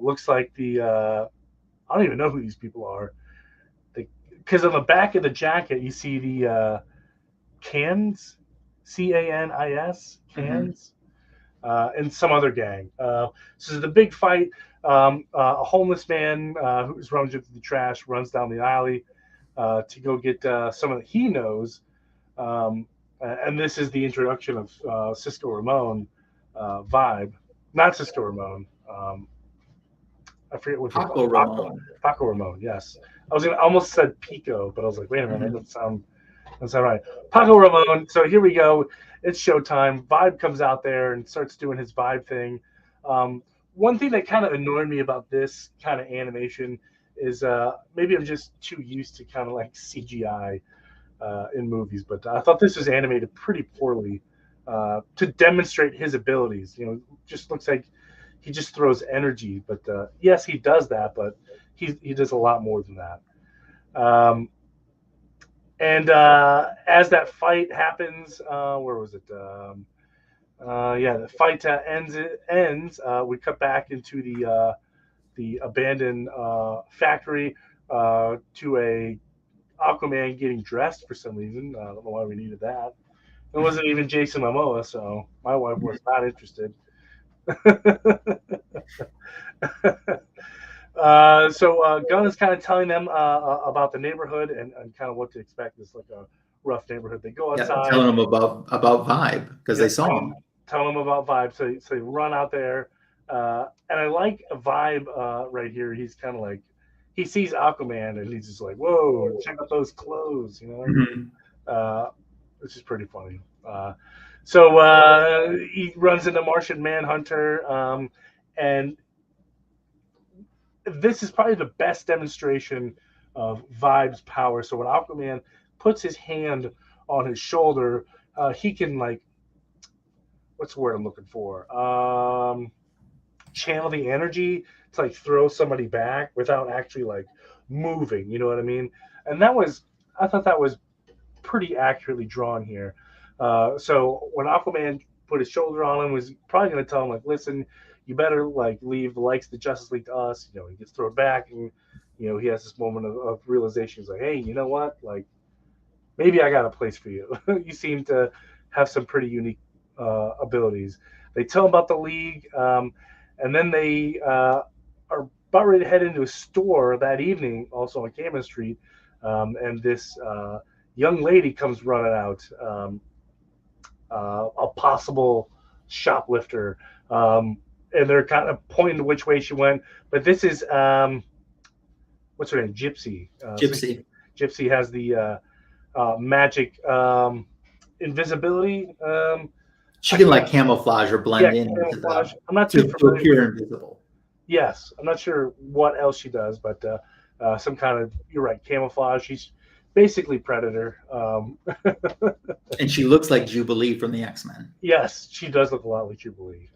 looks like the I don't even know who these people are, because on the back of the jacket you see the Cans, CANIS, Cans. And some other gang. So there's the big fight. A homeless man who's rummaging through the trash runs down the alley to go get someone that he knows. And this is the introduction of Cisco Ramon vibe. Not Cisco Ramon. I forget what Paco Ramon. Paco Ramon, yes. I was gonna almost said Pico, but I was like, wait a minute, that doesn't sound right. Paco Ramon. So here we go. It's showtime. Vibe comes out there and starts doing his Vibe thing. One thing that kind of annoyed me about this kind of animation is maybe I'm just too used to kind of like CGI in movies, but I thought this was animated pretty poorly to demonstrate his abilities. Just looks like he just throws energy, but yes, he does that, but he does a lot more than that. And as that fight happens, where was it? The fight ends. We cut back into the abandoned factory to a Aquaman getting dressed for some reason. I don't know why we needed that. It wasn't even Jason Momoa, so my wife was not interested. Gunn is kind of telling them about the neighborhood and kind of what to expect. It's like a rough neighborhood. They go outside. Telling them about Vibe because they saw him. Tell them about Vibe. So they run out there. And I like Vibe right here. He's kind of like, he sees Aquaman and he's just like, whoa, check out those clothes, you know? Mm-hmm. Which is pretty funny. He runs into Martian Manhunter, and this is probably the best demonstration of Vibe's power. So when Aquaman puts his hand on his shoulder, he can, like, what's the word I'm looking for? Channel the energy to, like, throw somebody back without actually, like, moving. You know what I mean? And I thought that was pretty accurately drawn here. So when Aquaman put his shoulder on him, was probably going to tell him, like, listen, you better, like, leave the likes of the Justice League to us. You know, he gets thrown back, and, you know, he has this moment of realization. He's like, hey, you know what? Like, maybe I got a place for you. You seem to have some pretty unique abilities. They tell him about the League, and then they are about ready to head into a store that evening, also on Cameron Street, and this young lady comes running out, a possible shoplifter, and they're kind of pointing to which way she went. But this is what's her name? Gypsi. Gypsi. Gypsi has the magic invisibility. She can, like, camouflage or blend in camouflage. I'm not too to appear invisible. Yes, I'm not sure what else she does, but some kind of, you're right, camouflage. She's basically Predator. And she looks like Jubilee from the X-Men. Yes, she does look a lot like Jubilee.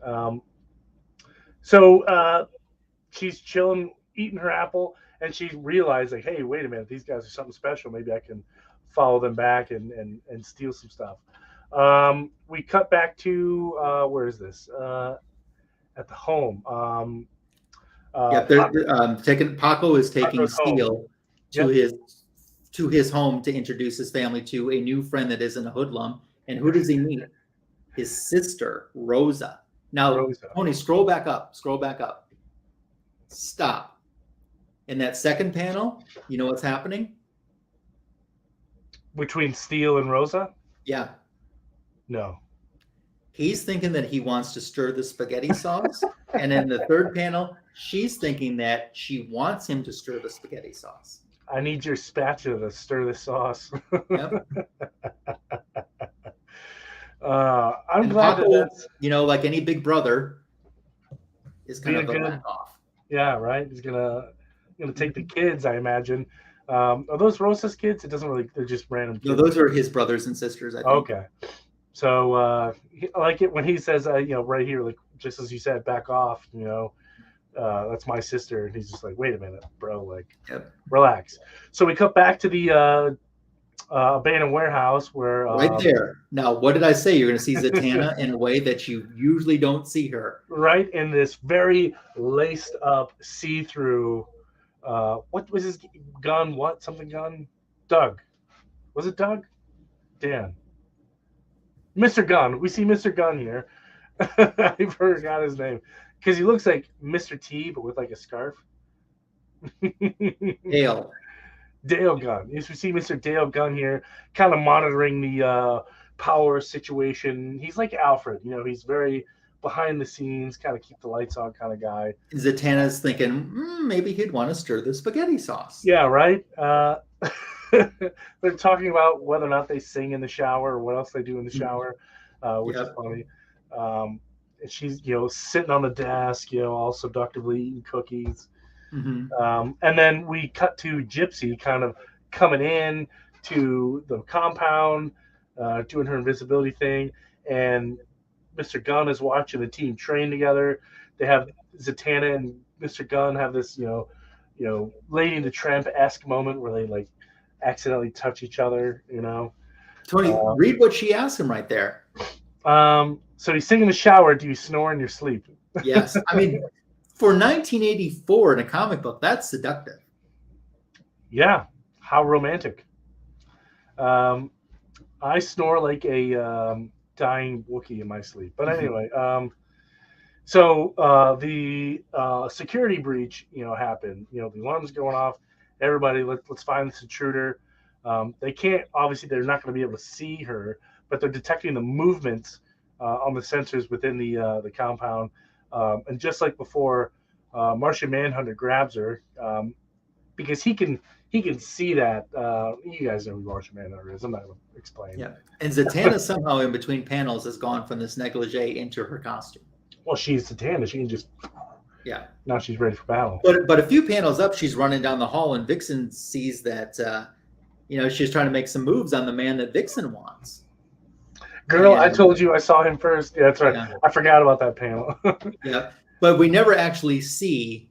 She's chilling, eating her apple, and she realized, like, hey, wait a minute, these guys are something special. Maybe I can follow them back and steal some stuff. We cut back to where is this? At the home. Paco is taking Steel to his home to introduce his family to a new friend that isn't a hoodlum. And who does he meet? His sister, Rosa. Now, Tony, scroll back up. Stop. In that second panel, you know what's happening? Between Steel and Rosa? Yeah. No. He's thinking that he wants to stir the spaghetti sauce. And in the third panel, she's thinking that she wants him to stir the spaghetti sauce. I need your spatula to stir the sauce. Yep. I'm glad Paco, that's, like any big brother, is kind of going back off. Yeah, right. He's gonna take the kids, I imagine. Are those Rosa's kids? It doesn't really. They're just random kids. No, those are his brothers and sisters, I think. Okay. So I like it when he says, right here, like, just as you said, back off. That's my sister, and he's just like, wait a minute, bro, like, relax. So we cut back to the abandoned warehouse where right there. Now, what did I say? You're going to see Zatanna in a way that you usually don't see her. Right in this very laced up, see-through. What was his gun? What something gun? Doug. Was it Doug? Dan. Mr. Gunn. We see Mr. Gunn here. I forgot his name because he looks like Mr. T, but with like a scarf. Dale Gunn. We see Mr. Dale Gunn here, kind of monitoring the power situation. He's like Alfred, he's very behind the scenes, kind of keep the lights on kind of guy. Zatanna's thinking, maybe he'd want to stir the spaghetti sauce. Yeah, right. They're talking about whether or not they sing in the shower or what else they do in the shower, which is funny. And she's, sitting on the desk, all seductively eating cookies. Mm-hmm. And then we cut to Gypsi kind of coming in to the compound, doing her invisibility thing. And Mr. Gunn is watching the team train together. They have Zatanna and Mr. Gunn have this, Lady in the Tramp-esque moment where they, like, accidentally touch each other, Tony, read what she asked him right there. So he's singing in the shower. Do you snore in your sleep? Yes. I mean, for 1984 in a comic book, that's seductive. Yeah. How romantic. I snore like a dying Wookiee in my sleep. But anyway, so the security breach, happened. The alarm's going off. Everybody, let's find this intruder. They can't, obviously, they're not going to be able to see her, but they're detecting the movements on the sensors within the compound. And just like before, Martian Manhunter grabs her because he can see that. You guys know who Martian Manhunter is. I'm not going to explain. Yeah. And Zatanna somehow in between panels has gone from this negligee into her costume. Well, she's Zatanna. She can just. Yeah. Now she's ready for battle. But a few panels up, she's running down the hall, and Vixen sees that she's trying to make some moves on the man that Vixen wants. Girl, I told you I saw him first. Yeah, that's right. Yeah. I forgot about that panel. Yeah, but we never actually see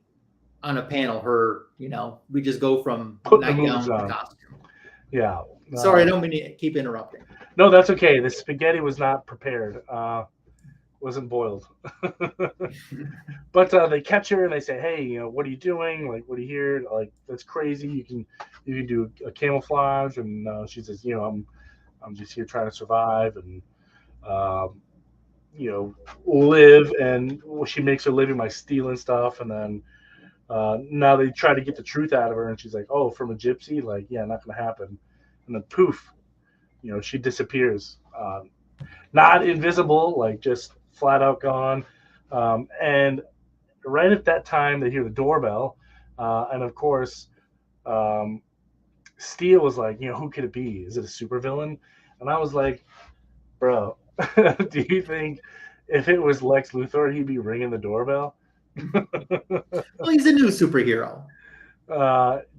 on a panel her. We just go from nightgown to costume. Yeah. Sorry, I don't mean to keep interrupting. No, that's okay. The spaghetti was not prepared. Wasn't boiled. But they catch her and they say, "Hey, what are you doing? Like, what are you here? Like, that's crazy. You can do a camouflage." And she says, I'm just here trying to survive and live. And she makes her living by stealing stuff. And then now they try to get the truth out of her, and she's like, "Oh, from a gypsy? Like, yeah, not gonna happen." And then poof, she disappears. Not invisible, like just flat out gone. And right at that time, they hear the doorbell, and of course, Steele was like, "Who could it be? Is it a supervillain?" And I was like, "Bro, do you think if it was Lex Luthor, he'd be ringing the doorbell?" Well, he's a new superhero.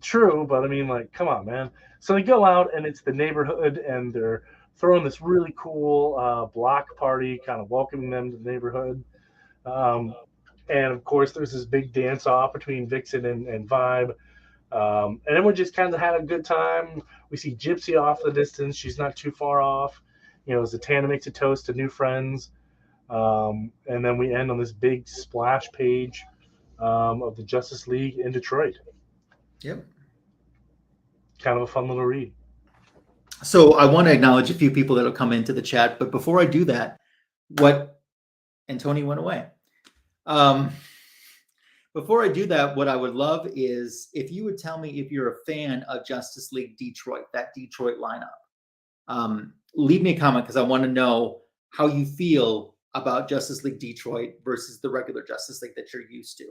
True, but I mean, like, come on, man. So they go out, and it's the neighborhood, and they're throwing this really cool block party, kind of welcoming them to the neighborhood. And of course, there's this big dance off between Vixen and Vibe. And everyone just kind of had a good time. We see Gypsy off the distance. She's not too far off. Zatanna makes a toast to new friends. And then we end on this big splash page of the Justice League in Detroit. Yep. Kind of a fun little read. So I want to acknowledge a few people that will come into the chat, but before I do that, and Tony went away. Before I do that, what I would love is if you would tell me if you're a fan of Justice League Detroit, that Detroit lineup. Leave me a comment because I want to know how you feel about Justice League Detroit versus the regular Justice League that you're used to.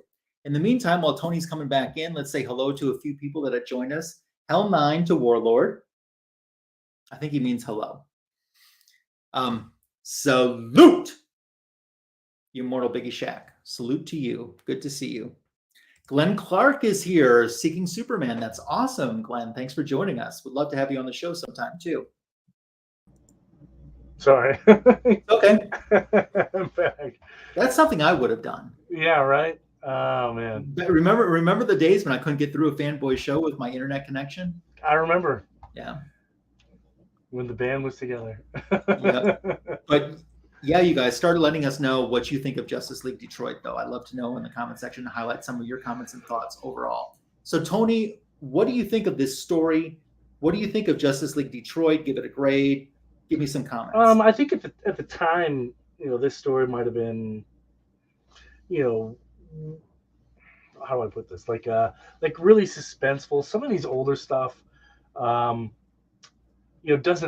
In the meantime, while Tony's coming back in, let's say hello to a few people that have joined us. Hell 9 to Warlord. I think he means hello. Salute, you Immortal Biggie Shack. Salute to you. Good to see you. Glenn Clark is here seeking Superman. That's awesome, Glenn. Thanks for joining us. Would love to have you on the show sometime too. Sorry. Okay. I'm back. That's something I would have done. Yeah, right? Oh, man. But remember the days when I couldn't get through a Fanboy show with my internet connection? I remember. Yeah. When the band was together. Yeah. But yeah, you guys started letting us know what you think of Justice League Detroit, though. I'd love to know in the comment section to highlight some of your comments and thoughts overall. So, Tony, what do you think of this story? What do you think of Justice League Detroit? Give it a grade. Give me some comments. I think at the time, this story might have been, how do I put this? Like really suspenseful. Some of these older stuff, doesn't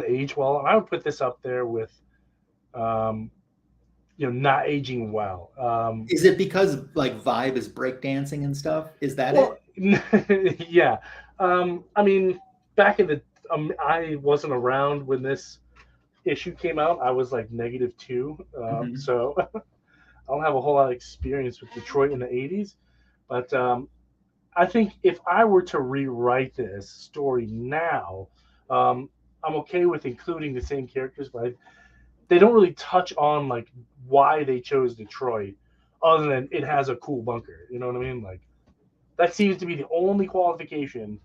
age well. And I would put this up there with, not aging well. Is it because like Vibe is breakdancing and stuff? Is that it? Yeah. I mean, back in the, I wasn't around when this issue came out. I was like -2. So I don't have a whole lot of experience with Detroit in the 80s. But I think if I were to rewrite this story now, I'm okay with including the same characters, but they don't really touch on like why they chose Detroit, other than it has a cool bunker. You know what I mean? Like that seems to be the only qualification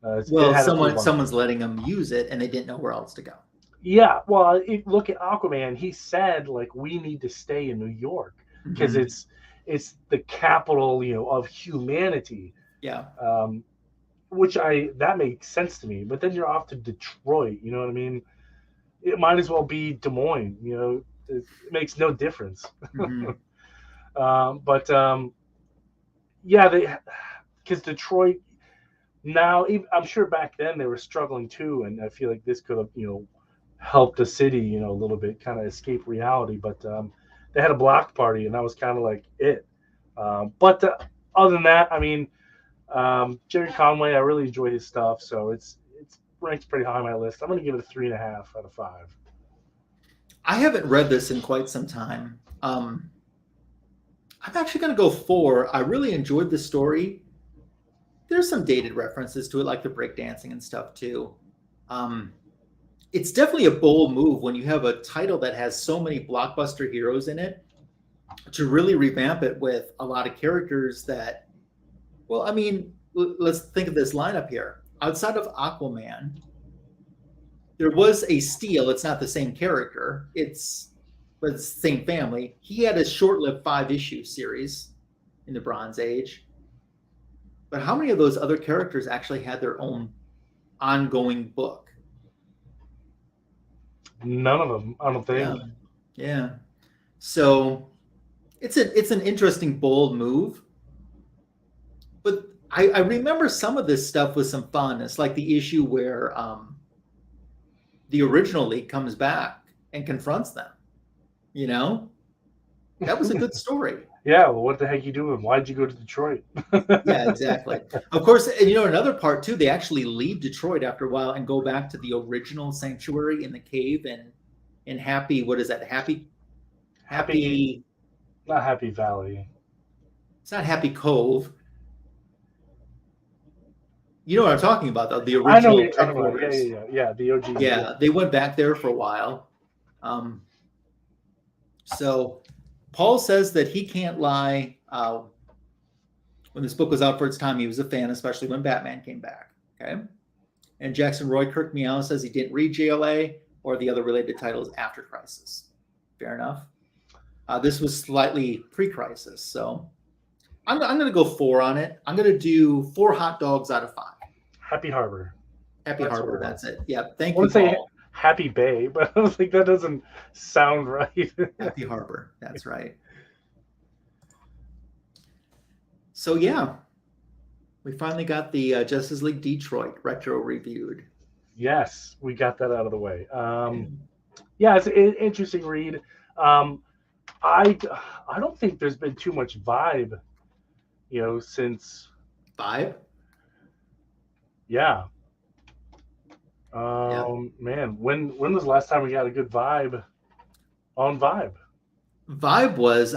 It Well, had a few bumps. someone's letting them use it, and they didn't know where else to go. Yeah, well, look at Aquaman. He said like we need to stay in New York because Mhm. it's the capital, of humanity. Yeah. Which that makes sense to me. But then you're off to Detroit. You know what I mean? It might as well be Des Moines. It makes no difference. Mhm. But yeah, because Detroit now, I'm sure back then they were struggling too, and I feel like this could have helped the city a little bit, kind of escape reality. But they had a block party, and that was kind of like it. But other than that, I mean, Gerry Conway, I really enjoy his stuff, so it's ranked pretty high on my list. I'm going to give it a 3.5 out of 5. I haven't read this in quite some time. I'm actually going to go 4. I really enjoyed the story. There's some dated references to it, like the breakdancing and stuff too. It's definitely a bold move when you have a title that has so many blockbuster heroes in it to really revamp it with a lot of characters that, well, I mean, let's think of this lineup here. Outside of Aquaman, there was a Steel. It's not the same character. But it's the same family. He had a short-lived 5-issue series in the Bronze Age. But how many of those other characters actually had their own ongoing book? None of them, I don't think. Yeah. So it's an interesting, bold move. But I remember some of this stuff with some fondness, like the issue where the original League comes back and confronts them. That was a good story. Yeah, well, what the heck you doing? Why'd you go to Detroit? Yeah, exactly. Of course, and another part too, they actually leave Detroit after a while and go back to the original sanctuary in the cave and in Happy, what is that? Happy. Not Happy Valley. It's not Happy Cove. You know what I'm talking about, though. The original. I know what you're talking about. Yeah. The OG. Yeah, they went back there for a while. So Paul says that he can't lie. When this book was out for its time, he was a fan, especially when Batman came back. Okay. And Jackson Roy Kirk Meow says he didn't read JLA or the other related titles after Crisis. Fair enough. This was slightly pre-Crisis, so I'm going to go 4 on it. I'm going to do 4 hot dogs out of 5. Happy Harbor. Happy Harbor, that's it. Yeah, thank I you, would say Paul. Happy Bay, but I was like, that doesn't sound right. Happy Harbor, that's right. So yeah, we finally got the Justice League Detroit retro reviewed. Yes, we got that out of the way. Yeah, it's an interesting read. I don't think there's been too much vibe, since Vibe. Yeah. Man, when was the last time we got a good vibe on Vibe? Vibe was,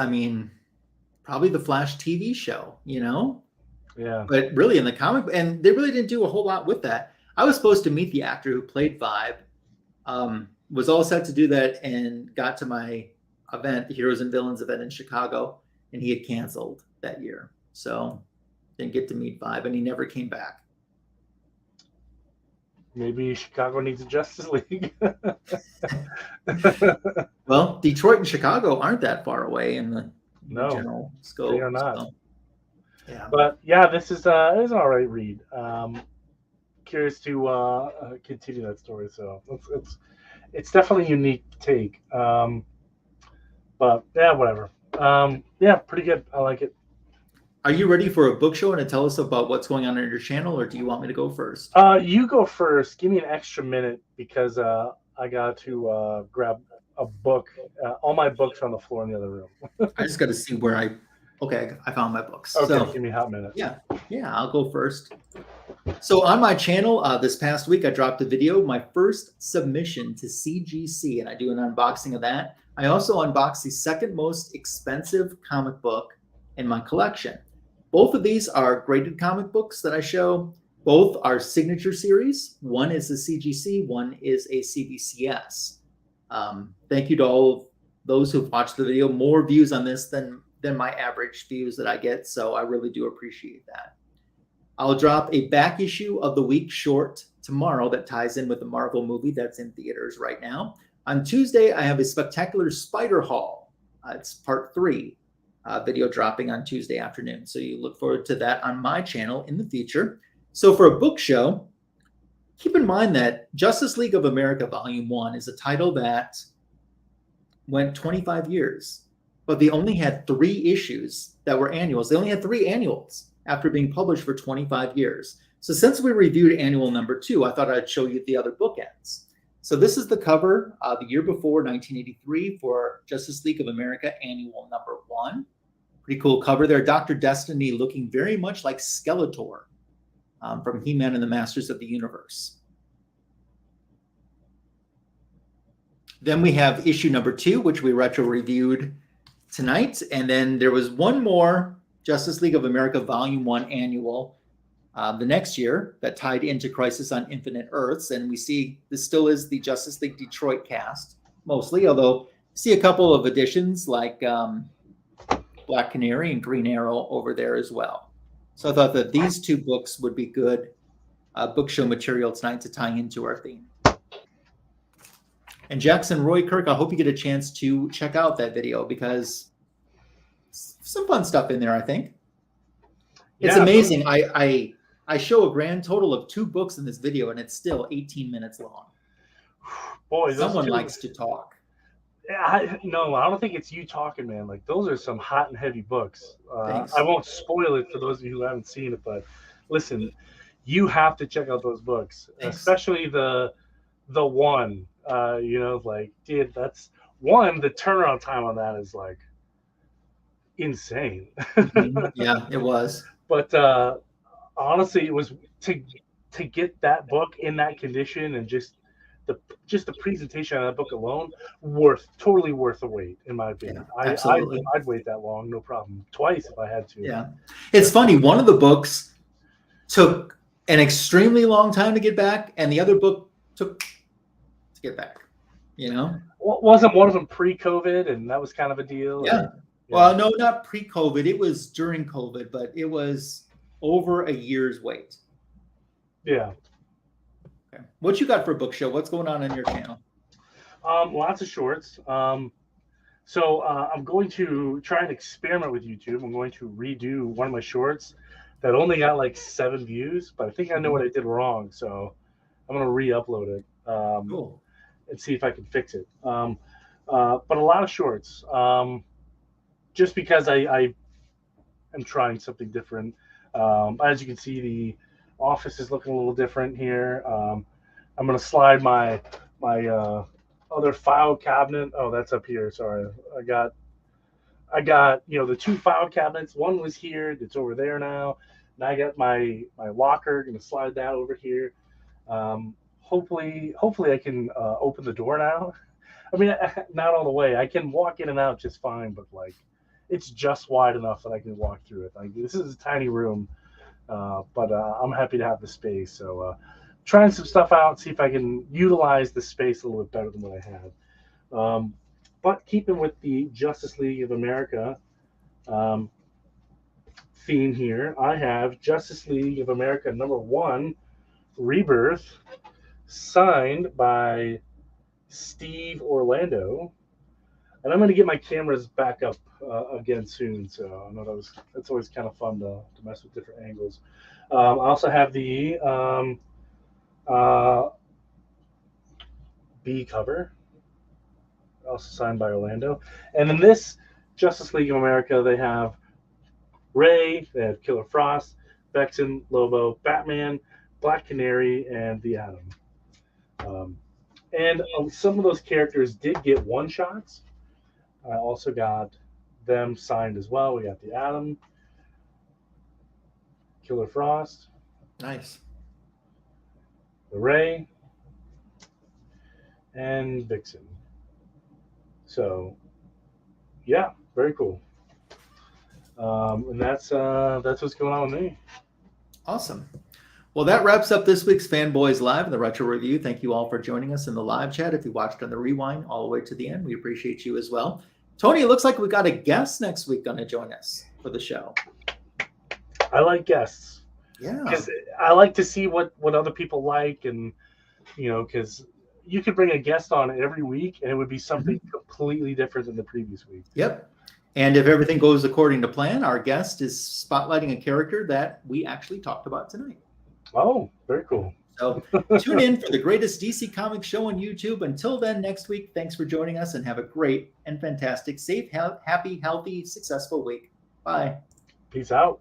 probably the Flash TV show, Yeah. But really in the comic, and they really didn't do a whole lot with that. I was supposed to meet the actor who played Vibe, was all set to do that and got to my event, the Heroes and Villains event in Chicago, and he had canceled that year. So didn't get to meet Vibe, and he never came back. Maybe Chicago needs a Justice League. Well, Detroit and Chicago aren't that far away in the general scope. They are not. So, yeah. But yeah, this is an all right read. Curious to continue that story. So it's definitely a unique take. But yeah, whatever. Yeah, pretty good. I like it. Are you ready for a book show and to tell us about what's going on your channel, or do you want me to go first? You go first. Give me an extra minute because I got to grab a book. All my books are on the floor in the other room. I just got to see where I found my books. Okay, so, give me a hot minute. Yeah, I'll go first. So on my channel, this past week, I dropped a video, my first submission to CGC, and I do an unboxing of that. I also unboxed the second most expensive comic book in my collection. Both of these are graded comic books that I show. Both are signature series. One is a CGC, one is a CBCS. Thank you to all of those who've watched the video. More views on this than my average views that I get, so I really do appreciate that. I'll drop a back issue of the week short tomorrow that ties in with the Marvel movie that's in theaters right now. On Tuesday, I have a spectacular Spider Haul. It's part 3 video dropping on Tuesday afternoon. So you look forward to that on my channel in the future. So for a book show, keep in mind that Justice League of America Volume 1 is a title that went 25 years, but they only had 3 issues that were annuals. They only had 3 annuals after being published for 25 years. So since we reviewed annual number 2, I thought I'd show you the other bookends. So this is the cover the year before, 1983, for Justice League of America annual number 1. Pretty cool cover there. Dr. Destiny looking very much like Skeletor from He-Man and the Masters of the Universe. Then we have issue number 2, which we retro reviewed tonight. And then there was one more Justice League of America Volume 1 annual the next year that tied into Crisis on Infinite Earths. And we see this still is the Justice League Detroit cast, mostly, although see a couple of additions like Black Canary and Green Arrow over there as well. So I thought that these 2 books would be good book show material tonight to tie into our theme. And Jackson Roy Kirk, I hope you get a chance to check out that video because some fun stuff in there, I think. It's amazing. I show a grand total of 2 books in this video, and it's still 18 minutes long. Boy, someone likes to talk. Yeah, I don't think it's you talking, man. Like, those are some hot and heavy books. I won't spoil it for those of you who haven't seen it, but listen, you have to check out those books, especially the one. Like, dude, that's one. The turnaround time on that is like insane. Yeah, it was. But honestly, it was to get that book in that condition and just the presentation of that book alone, totally worth the wait, in my opinion. Yeah, absolutely. I'd wait that long, no problem. Twice if I had to. Yeah. It's funny. One of the books took an extremely long time to get back, and the other book took to get back, Wasn't one of them pre-COVID, and that was kind of a deal? Yeah. Well, no, not pre-COVID. It was during COVID, but it was over a year's wait. Yeah. Okay. What you got for a book show? What's going on your channel? Lots of shorts. So I'm going to try and experiment with YouTube. I'm going to redo one of my shorts that only got like 7 views, but I think I know what I did wrong. So I'm going to re-upload it Cool. and see if I can fix it. But a lot of shorts, just because I am trying something different. As you can see, the office is looking a little different here. I'm going to slide my other file cabinet. Oh, that's up here. Sorry. I got the 2 file cabinets. One was here. It's over there now. Now I got my locker. Going to slide that over here. Hopefully I can open the door now. I mean, not all the way. I can walk in and out just fine, but like, it's just wide enough that I can walk through it. Like, this is a tiny room, but I'm happy to have the space. So trying some stuff out, see if I can utilize the space a little bit better than what I had. But keeping with the Justice League of America theme here, I have Justice League of America #1, Rebirth, signed by Steve Orlando. And I'm going to get my cameras back up again soon. So I know that's always kind of fun to mess with different angles. I also have the B cover, also signed by Orlando. And in this Justice League of America, they have Ray, they have Killer Frost, Vixen, Lobo, Batman, Black Canary, and the Atom. And some of those characters did get one-shots. I also got them signed as well. We got the Atom, Killer Frost. Nice. The Ray, and Vixen. So, yeah, very cool. And that's what's going on with me. Awesome. Well, that wraps up this week's Fanboys Live, the Retro Review. Thank you all for joining us in the live chat. If you watched on the rewind all the way to the end, we appreciate you as well. Tony, it looks like we got a guest next week going to join us for the show. I like guests. Yeah. Because I like to see what other people like, and because you could bring a guest on every week and it would be something completely different than the previous week. Yep. And if everything goes according to plan, our guest is spotlighting a character that we actually talked about tonight. Oh, very cool. So tune in for the greatest DC Comics show on YouTube. Until then, next week, thanks for joining us and have a great and fantastic, safe, happy, healthy, successful week. Bye. Peace out.